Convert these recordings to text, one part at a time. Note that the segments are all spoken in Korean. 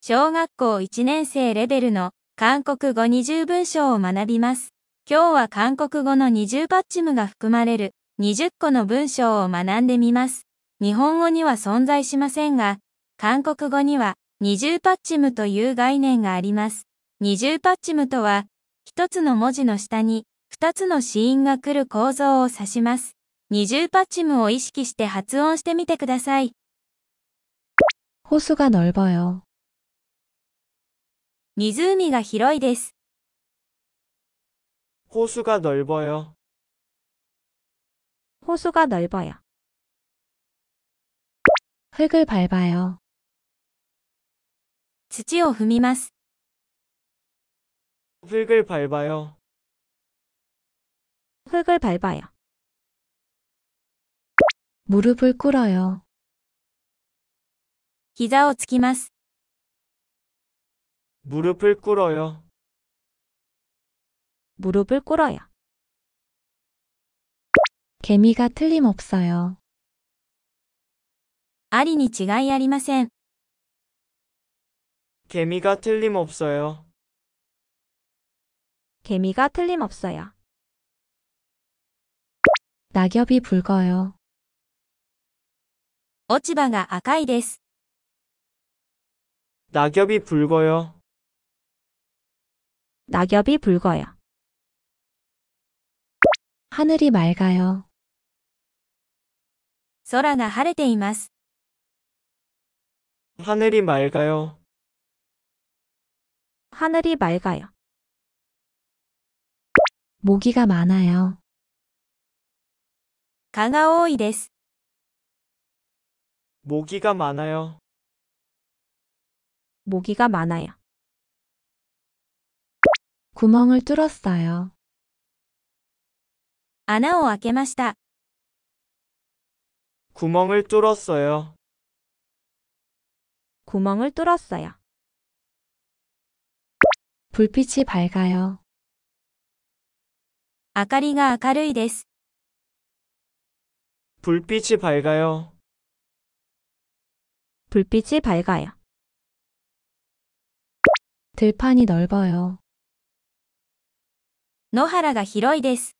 小学校1年生レベルの韓国語20文章を学びます。今日は韓国語の20パッチムが含まれる20個の文章を学んでみます。日本語には存在しませんが、韓国語には20パッチムという概念があります。20パッチムとは、一つの文字の下に二つの子音が来る構造を指します。20パッチムを意識して発音してみてください。호수가 넓어요. 湖が広いです。 호수가 넓어요. 호수가 넓어요. 흙을 밟아요. 土を踏みます。 흙을 밟아요. 흙을 밟아요. 무릎을 꿇어요. 膝をつきます。 무릎을 꿇어요. 무릎을 꿇어요. 개미가 틀림없어요. ありに違いありません。 개미가 틀림없어요. 개미가 틀림없어요. 낙엽이 붉어요. 落ち葉が赤いです。 낙엽이 붉어요. 낙엽이 붉어요. 하늘이 맑아요. 空が晴れています。 하늘이 맑아요. 하늘이 맑아요. 모기가 많아요. 蚊が多いです。 모기가 많아요. 모기가 많아요. 구멍을 뚫었어요. 穴を開けました。 구멍을 뚫었어요. 구멍을 뚫었어요. 불빛이 밝아요. 明かりが明るいです。 불빛이 밝아요. 불빛이 밝아요. 들판이 넓어요. 野原が広いです。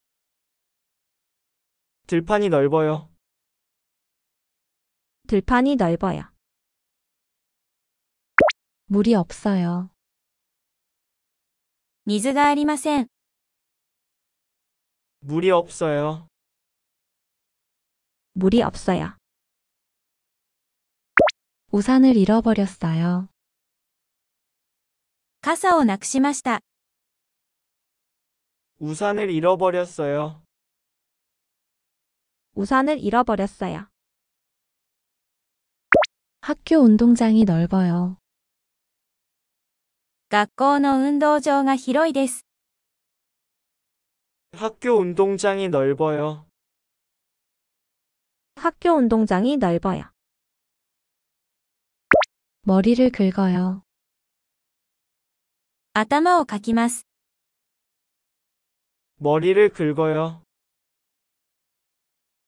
들판이 넓어요. 들판이 넓어요. 물이 없어요. 水がありません。 물이 없어요. 물이 없어요. 우산을 잃어버렸어요. 傘をなくしました。 우산을 잃어버렸어요. 우산을 잃어버렸어요. 학교 운동장이 넓어요. 学校の運動場が広いです。 학교 운동장이 넓어요. 학교 운동장이 넓어요. 머리를 긁어요. 頭をかきます。 머리를 긁어요.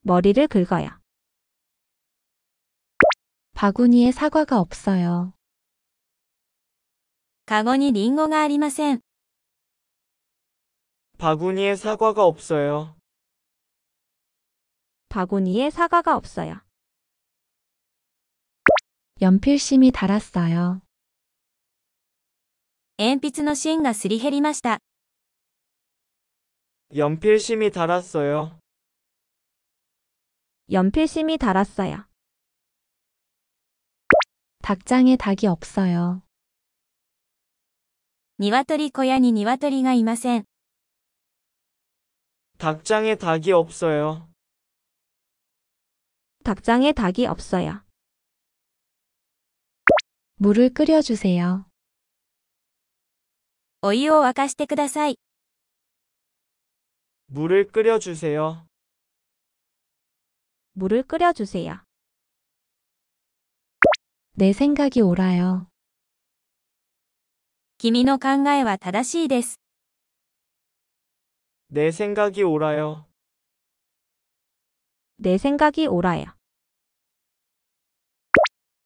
머리를 긁어요. 바구니에 사과가 없어요. かごにリンゴがありません。 바구니에 사과가 없어요. 바구니에 사과가 없어요. 연필심이 닳았어요. 鉛筆の芯がすり減りました。 연필심이 닳았어요. 연필심이 닳았어요. 닭장에 닭이 없어요. 鶏小屋に鶏がいません。 닭장에 닭이 없어요. 닭장에 닭이 없어요. 물을 끓여주세요. お湯を沸かしてください。 물을 끓여주세요. 물을 끓여주세요. 내 생각이 옳아요. 君の考えは正しいです。 내 생각이 옳아요. 내 생각이 옳아요.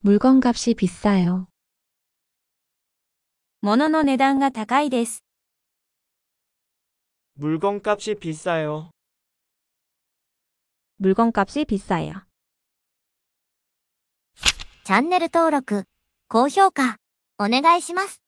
물건값이 비싸요. 物の値段が高いです。 물건값이 비싸요. 물건값이 비싸요. チャンネル登録、高評価、お願いします。